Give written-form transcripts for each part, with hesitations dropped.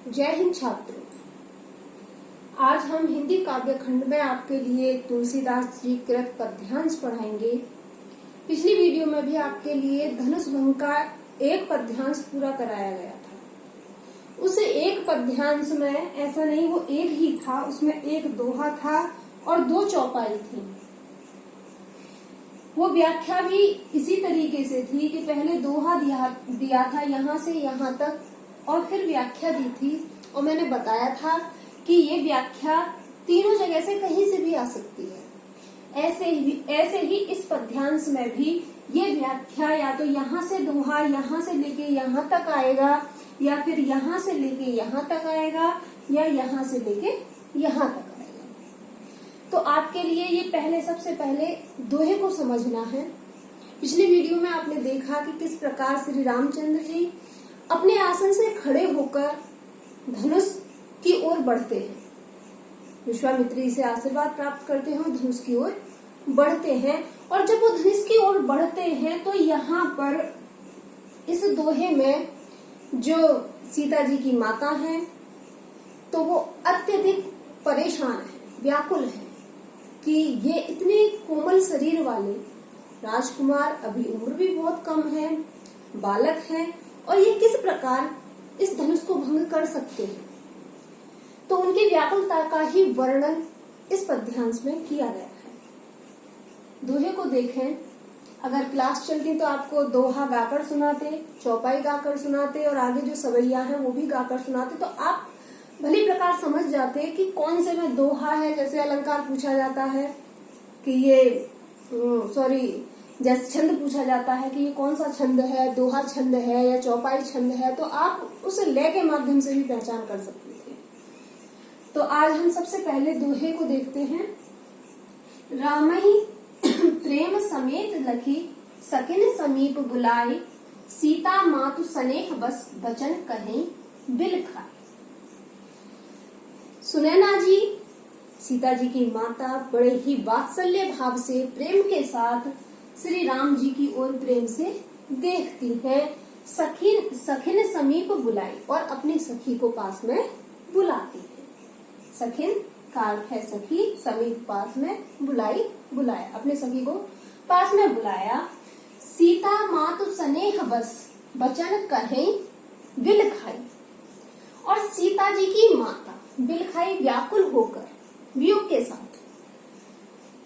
जय हिंद छात्रों। आज हम हिंदी काव्य खंड में आपके लिए तुलसीदास जी कृत पद्यांश पढ़ाएंगे। पिछली वीडियो में भी आपके लिए धनुष भंग का एक पद्यांश पूरा कराया गया था। उस एक पद्यांश में ऐसा नहीं, वो एक ही था, उसमें एक दोहा था और दो चौपाई थी। वो व्याख्या भी इसी तरीके से थी कि पहले दोहा दिया था यहाँ से यहाँ तक और फिर व्याख्या दी थी। और मैंने बताया था कि ये व्याख्या तीनों जगह से कहीं से भी आ सकती है। ऐसे ही इस पद्यांश में भी ये व्याख्या या तो यहाँ से दोहा यहाँ से लेके यहाँ तक आएगा, या फिर यहाँ से लेके यहाँ तक आएगा, या यहाँ से लेके यहाँ तक आएगा। तो आपके लिए ये सबसे पहले दोहे को समझना है। पिछली वीडियो में आपने देखा कि किस प्रकार श्री रामचंद्र जी अपने आसन से खड़े होकर धनुष की ओर बढ़ते हैं, विश्वामित्री से आशीर्वाद प्राप्त करते हैं और धनुष की ओर बढ़ते हैं। और जब वो धनुष की ओर बढ़ते हैं तो यहाँ पर इस दोहे में जो सीता जी की माता है तो वो अत्यधिक परेशान है, व्याकुल है कि ये इतने कोमल शरीर वाले राजकुमार, अभी उम्र भी बहुत कम है, बालक है, और ये किस प्रकार इस धनुष को भंग कर सकते हैं। तो उनकी व्याकुलता का ही वर्णन इस पद्यांश में किया गया है। दोहे को देखें, अगर क्लास चलती तो आपको दोहा गाकर सुनाते, चौपाई गाकर सुनाते और आगे जो सवैया है वो भी गाकर सुनाते, तो आप भली प्रकार समझ जाते कि कौन से में दोहा है। जैसे अलंकार पूछा जाता है कि ये जैसे छंद पूछा जाता है कि ये कौन सा छंद है, दोहा छंद है या चौपाई छंद है, तो आप उसे लय के माध्यम से भी पहचान कर सकते थे। तो आज हम सबसे पहले दोहे को देखते हैं। रामहि प्रेम समेत लखी सकिन समीप बुलाए, सीता मातु सनेह बस बचन कहें बिल खाए। सुनैना जी सीता जी की माता बड़े ही वात्सल्य भाव से प्रेम के साथ श्री राम जी की ओर प्रेम से देखती है। सखिन समीप बुलाई, और अपनी सखी को पास में बुलाती है। सखिन का अर्थ है सखी, समीप पास में, बुलाई बुलाया, अपने सखी को पास में बुलाया। सीता मातु स्नेह बस बचन कहें बिल खाई, और सीता जी की माता बिल खाई व्याकुल होकर वियोग के साथ,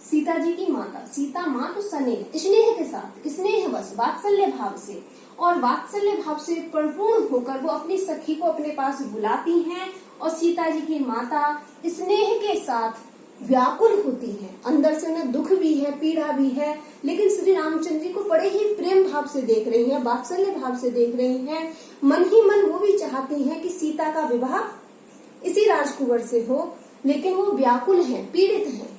सीता जी की माता, सीता मातु स्नेह स्नेह के साथ, स्नेह बस वात्सल्य भाव से, और वात्सल्य भाव से परिपूर्ण होकर वो अपनी सखी को अपने पास बुलाती हैं। और सीता जी की माता स्नेह के साथ व्याकुल होती है, अंदर से उन्हें दुख भी है, पीड़ा भी है, लेकिन श्री रामचंद्र जी को बड़े ही प्रेम भाव से देख रही हैं, वात्सल्य भाव से देख रही हैं। मन ही मन वो भी चाहती हैं कि सीता का विवाह इसी राजकुंवर से हो, लेकिन वो व्याकुल हैं, पीड़ित हैं।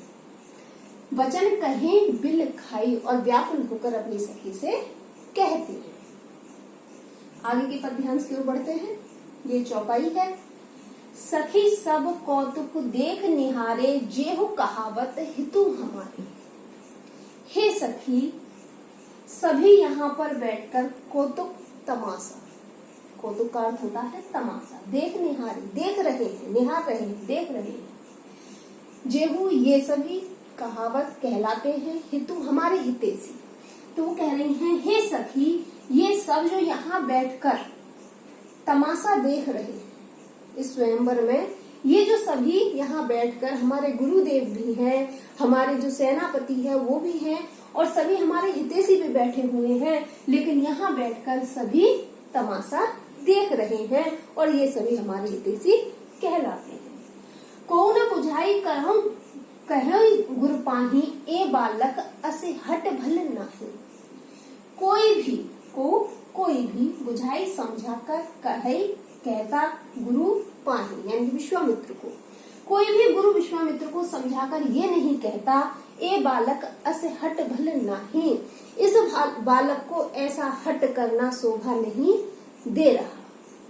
वचन कहें बिल खाई, और व्याकुल होकर अपनी सखी से कहती है। आगे के पद्यांश की ओर बढ़ते हैं। ये चौपाई है। सखी सब कौतुक देख निहारे, जेहु कहावत हितु हमारे। हे सखी, सभी यहाँ पर बैठकर कौतुक तमाशा, कौतुक का अर्थ होता है तमाशा, देख निहारे, देख रहे हैं, निहार रहे हैं, देख रहे हैं। जेहु ये सभी कहावत कहलाते हैं, हितु हमारे हितैषी। तो वो कह रही हैं, हे सखी, ये सब जो यहाँ बैठकर तमाशा देख रहे हैं इस स्वयंवर में, ये जो सभी यहाँ बैठकर, हमारे गुरुदेव भी हैं, हमारे जो सेनापति है वो भी हैं, और सभी हमारे हितैषी भी बैठे हुए हैं, लेकिन यहाँ बैठकर सभी तमाशा देख रहे हैं और ये सभी हमारे हितैषी कहलाते हैं। को न बुझाई करहु कहे गुरु पाही, ए बालक असे हट भल नाही। कोई भी बुझाई समझाकर कहे, कहता गुरु पाही यानी विश्वामित्र को, कोई भी गुरु विश्वामित्र को समझाकर ये नहीं कहता, ए बालक असे हट भल नाही, इस बालक को ऐसा हट करना शोभा नहीं दे रहा।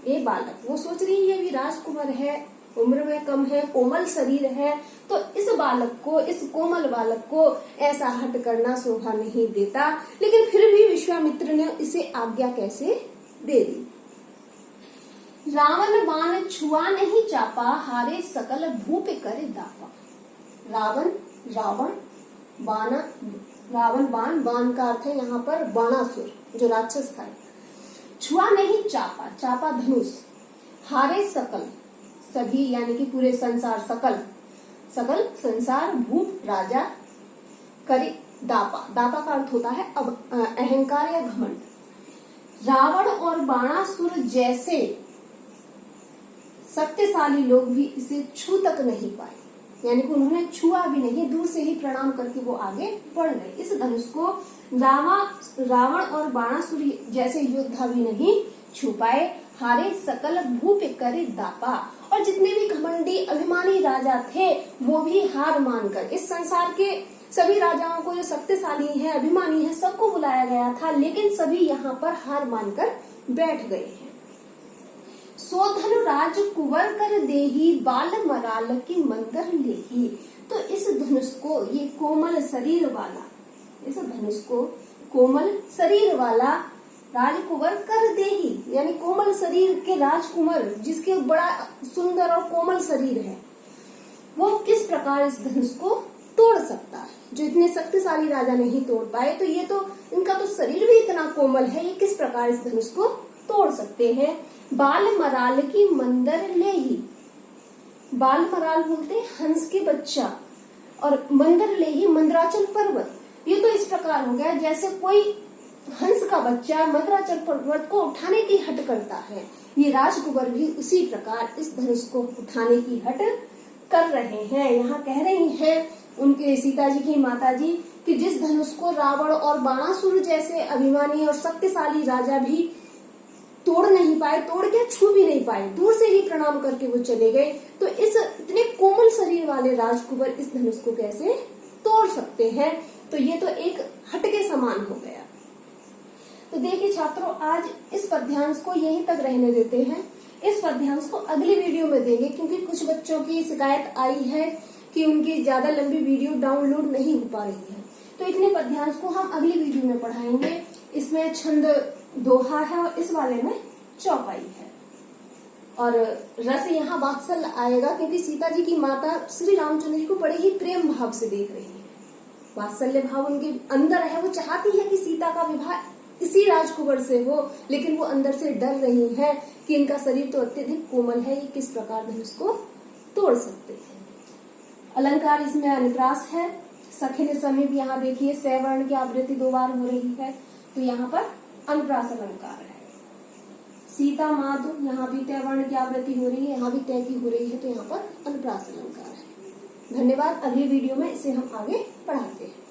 ए बालक, वो सोच रही है, ये भी राजकुमार है, उम्र में कम है, कोमल शरीर है, तो इस बालक को, इस कोमल बालक को ऐसा हट करना शोभा नहीं देता। लेकिन फिर भी विश्वामित्र ने इसे आज्ञा कैसे दे दी। रावण बाण छुआ नहीं चापा, हारे सकल भूप करे दापा। रावण बाण, बाण का अर्थ है यहाँ पर बाणासुर जो राक्षस था। छुआ नहीं चापा, चापा धनुष। हारे सकल, सभी यानी कि पूरे संसार, सकल संसार, भूप राजा, करे दापा, दापा का अर्थ होता है अब अहंकार या घमंड। रावण और बाणासुर जैसे शक्तिशाली लोग भी इसे छू तक नहीं पाए, यानी कि उन्होंने छुआ भी नहीं, दूर से ही प्रणाम करके वो आगे बढ़ गए। इस धनुष को रावण और बाणासुर जैसे योद्धा भी नहीं छू पाए। हारे सकल भूप करे दापा, और जितने भी घमंडी अभिमानी राजा थे वो भी हार मानकर, इस संसार के सभी राजाओं को जो शक्तिशाली है, अभिमानी है, सबको बुलाया गया था, लेकिन सभी यहाँ पर हार मानकर बैठ गए हैं। सो धनु राज कुंवर कर देही, बाल मराल की मंदर लेही। तो इस धनुष को, ये कोमल शरीर वाला, इस धनुष को कोमल शरीर वाला राजकुंवर कर देही, यानी कोमल शरीर के राजकुमार जिसके बड़ा सुंदर और कोमल शरीर है, वो किस प्रकार इस धनुष को तोड़ सकता है, जो इतने शक्तिशाली राजा नहीं तोड़ पाए। तो ये तो इनका तो शरीर भी इतना कोमल है, ये किस प्रकार इस धनुष को तोड़ सकते हैं। बाल मराल की मंदर लेही, बाल मराल बोलते हैं हंस के बच्चा, और मंदर लेही मंदराचल पर्वत। ये तो इस प्रकार हो गया जैसे कोई हंस का बच्चा मंदराचल पर्वत को उठाने की हट करता है, ये राजकुंवर भी उसी प्रकार इस धनुष को उठाने की हट कर रहे हैं। यहाँ कह रही हैं उनके सीता जी की माता जी कि जिस धनुष को रावण और बाणासुर जैसे अभिमानी और शक्तिशाली राजा भी तोड़ नहीं पाए, तोड़ के छू भी नहीं पाए, दूर से ही प्रणाम करके वो चले गए, तो इस इतने कोमल शरीर वाले राजकुंवर इस धनुष को कैसे तोड़ सकते हैं। तो ये तो एक हट के समान हो गया। तो देखिए छात्रों, आज इस पद्यांश को यहीं तक रहने देते हैं। इस पद्यांश को अगली वीडियो में देंगे, क्योंकि कुछ बच्चों की शिकायत आई है कि उनकी ज्यादा लंबी वीडियो डाउनलोड नहीं हो पा रही है। तो इतने पद्यांश को हम अगली वीडियो में पढ़ाएंगे। इसमें छंद दोहा है और इस वाले में चौपाई है, और रस यहाँ वात्सल्य आएगा, क्योंकि सीता जी की माता श्री रामचंद्र जी को बड़े ही प्रेम भाव से देख रही है। वात्सल्य भाव उनके अंदर है, वो चाहती है कि सीता का विवाह इसी राजकुंवर से हो, लेकिन वो अंदर से डर रही है कि इनका शरीर तो अत्यधिक कोमल है, ये किस प्रकार धनुष को तोड़ सकते हैं। अलंकार इसमें अनुप्रास है। सखिन समीप, यहाँ देखिए सवर्ण की आवृत्ति 2 बार हो रही है, तो यहाँ पर अनुप्रास अलंकार है। सीता माधु, यहाँ भी तय वर्ण की आवृत्ति हो रही है, यहाँ भी तय की हो रही है, तो यहाँ पर अनुप्रास अलंकार है। धन्यवाद। अगली वीडियो में इसे हम आगे पढ़ाते हैं।